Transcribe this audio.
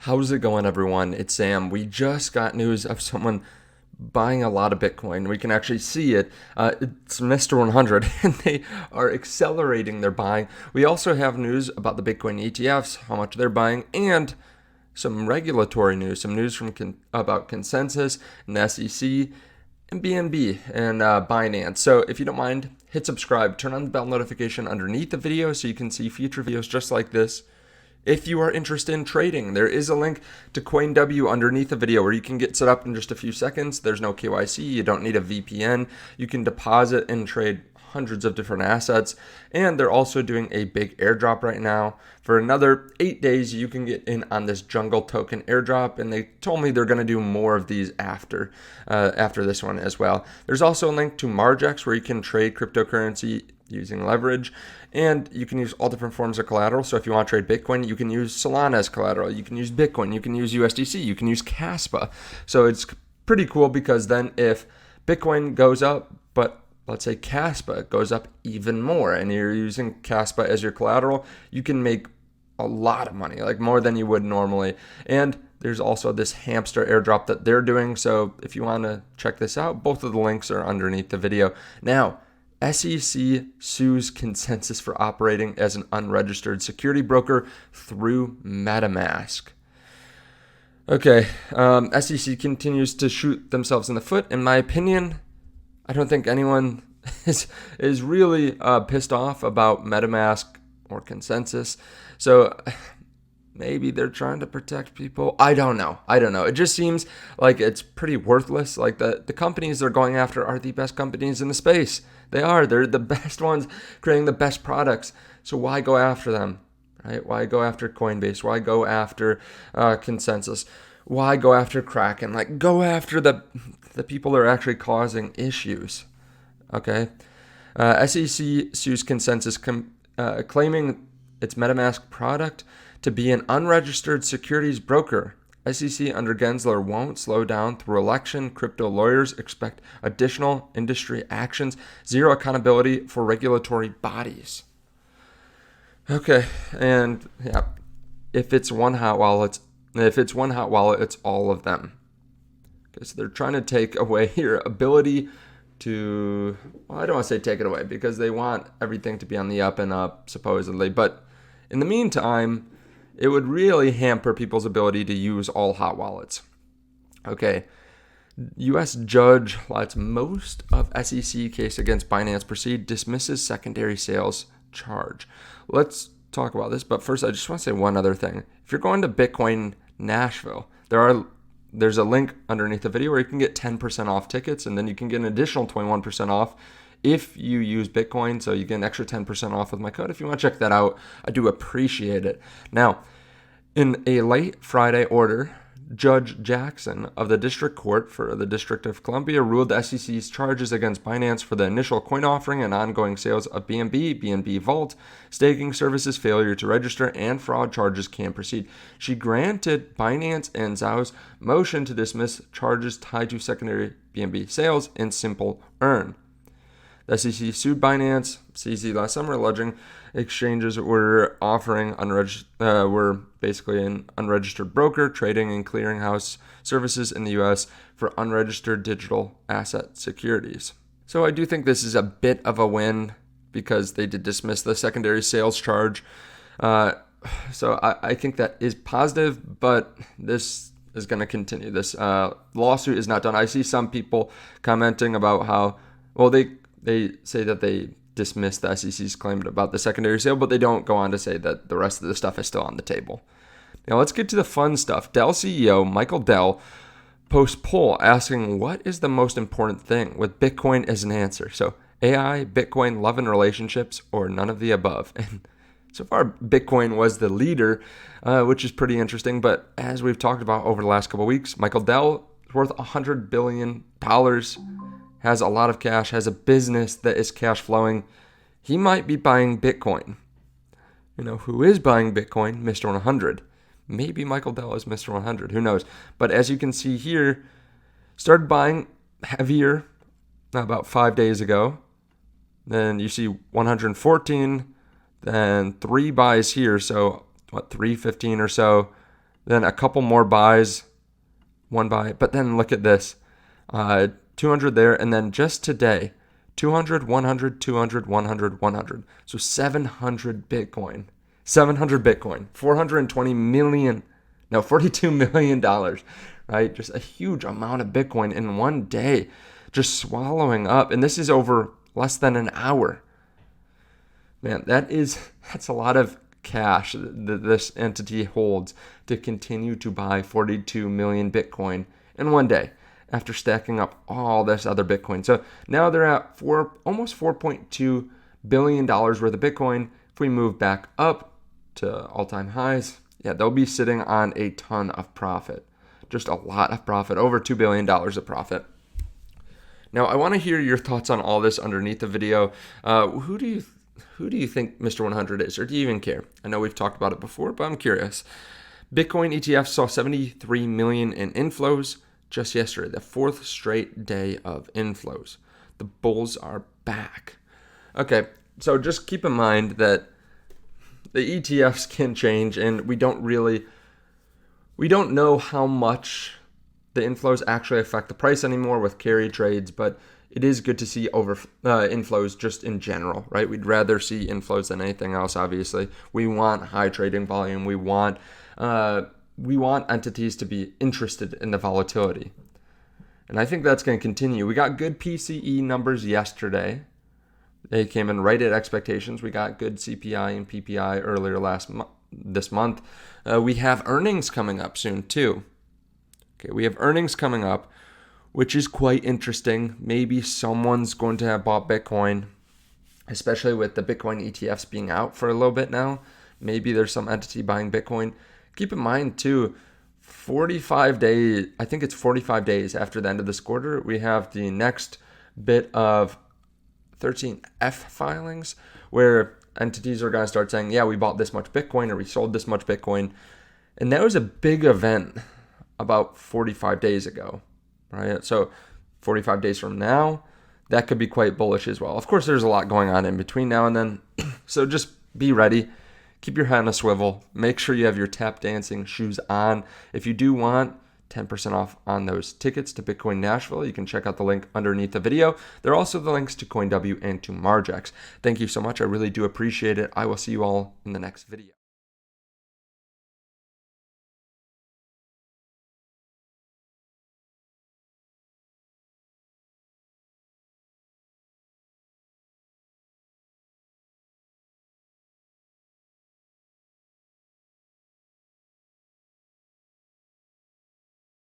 How's it going, everyone? It's Sam. We just got news of someone buying a lot of Bitcoin. We can actually see it. It's Mr. 100, and they are accelerating their buying. We also have news about the Bitcoin ETFs, how much they're buying, and some regulatory news, some news from about Consensus and the SEC and BNB and Binance. So if you don't mind, hit subscribe, turn on the bell notification underneath the video so you can see future videos just like this. If you are interested in trading, there is a link to CoinW underneath the video where you can get set up in just a few seconds. There's no KYC. You don't need a VPN. You can deposit and trade hundreds of different assets. And they're also doing a big airdrop right now. For another 8 days, you can get in on this jungle token airdrop. And they told me they're going to do more of these after this one as well. There's also a link to Margex where you can trade cryptocurrency using leverage, and you can use all different forms of collateral. So if you want to trade Bitcoin, you can use Solana as collateral, you can use Bitcoin, you can use USDC, you can use Caspa. So it's pretty cool because then if Bitcoin goes up, but let's say Caspa goes up even more and you're using Caspa as your collateral, you can make a lot of money, like more than you would normally. And there's also this hamster airdrop that they're doing. So if you want to check this out, both of the links are underneath the video. Now, SEC sues Consensus for operating as an unregistered security broker through MetaMask. Okay, SEC continues to shoot themselves in the foot. In my opinion, I don't think anyone is really pissed off about MetaMask or Consensus. So maybe they're trying to protect people. I don't know. It just seems like it's pretty worthless. Like the companies they're going after are the best companies in the space. They are. They're the best ones creating the best products. So why go after them? Right? Why go after Coinbase? Why go after Consensus? Why go after Kraken? Like, go after the people that are actually causing issues. Okay? SEC sues Consensus claiming its MetaMask product to be an unregistered securities broker. SEC under Gensler won't slow down through election. Crypto lawyers expect additional industry actions. Zero accountability for regulatory bodies. Okay, and yeah, if it's one hot wallet, it's all of them. Okay, so they're trying to take away your ability to. Well, I don't want to say take it away because they want everything to be on the up and up, supposedly. But in the meantime, it would really hamper people's ability to use all hot wallets. Okay, U.S. judge lets most of SEC case against Binance proceed, dismisses secondary sales charge. Let's talk about this, but first I just want to say one other thing. If you're going to Bitcoin Nashville, there's a link underneath the video where you can get 10% off tickets, and then you can get an additional 21% off if you use Bitcoin. So you get an extra 10% off with my code. If you want to check that out, I do appreciate it. Now, in a late Friday order, Judge Jackson of the District Court for the District of Columbia ruled the SEC's charges against Binance for the initial coin offering and ongoing sales of BNB Vault, staking services failure to register, and fraud charges can proceed. She granted Binance and Zhao's motion to dismiss charges tied to secondary BNB sales and Simple Earn. The SEC sued Binance CZ last summer, alleging exchanges were were basically an unregistered broker trading and clearinghouse services in the U.S. for unregistered digital asset securities. So I do think this is a bit of a win because they did dismiss the secondary sales charge. So I think that is positive, but this is going to continue. This lawsuit is not done. I see some people commenting about how, well, they say that they dismissed the SEC's claim about the secondary sale, but they don't go on to say that the rest of the stuff is still on the table. Now let's get to the fun stuff. Dell CEO Michael Dell posts poll asking what is the most important thing with Bitcoin as an answer. So AI, Bitcoin, love and relationships, or none of the above. And so far, Bitcoin was the leader, which is pretty interesting. But as we've talked about over the last couple of weeks, Michael Dell is worth $100 billion. Has a lot of cash, has a business that is cash flowing. He might be buying Bitcoin. You know, who is buying Bitcoin? Mr. 100. Maybe Michael Dell is Mr. 100. Who knows? But as you can see here, started buying heavier about 5 days ago. Then you see 114, then 3 buys here. So, 315 or so. then a couple more buys, one buy, but then look at this, 200 there, and then just today, 200, 100, 200, 100, 100. So 700 Bitcoin, 420 million, no, $42 million, right? Just a huge amount of Bitcoin in one day, just swallowing up. And this is over less than an hour. Man, that's a lot of cash that this entity holds to continue to buy 42 million Bitcoin in one day after stacking up all this other Bitcoin. So now they're at almost $4.2 billion worth of Bitcoin. If we move back up to all-time highs, yeah, they'll be sitting on a ton of profit. Just a lot of profit, over $2 billion of profit. Now, I want to hear your thoughts on all this underneath the video. Who do you think Mr. 100 is, or do you even care? I know we've talked about it before, but I'm curious. Bitcoin ETFs saw 73 million in inflows just yesterday, the fourth straight day of inflows. The bulls are back. Okay, so just keep in mind that the ETFs can change, and we don't know how much the inflows actually affect the price anymore with carry trades, but it is good to see inflows just in general, right? We'd rather see inflows than anything else, obviously. We want high trading volume. We want entities to be interested in the volatility. And I think that's going to continue. We got good PCE numbers yesterday. They came in right at expectations. We got good CPI and PPI earlier this month. We have earnings coming up soon too. Okay, we have earnings coming up, which is quite interesting. Maybe someone's going to have bought Bitcoin, especially with the Bitcoin ETFs being out for a little bit now. Maybe there's some entity buying Bitcoin. Keep in mind too, 45 days, I think it's 45 days after the end of this quarter, we have the next bit of 13F filings where entities are going to start saying, yeah, we bought this much Bitcoin or we sold this much Bitcoin. And that was a big event about 45 days ago, right? So 45 days from now, that could be quite bullish as well. Of course, there's a lot going on in between now and then. So just be ready. Keep your head on a swivel. Make sure you have your tap dancing shoes on. If you do want 10% off on those tickets to Bitcoin Nashville, you can check out the link underneath the video. There are also the links to CoinW and to Margex. Thank you so much. I really do appreciate it. I will see you all in the next video.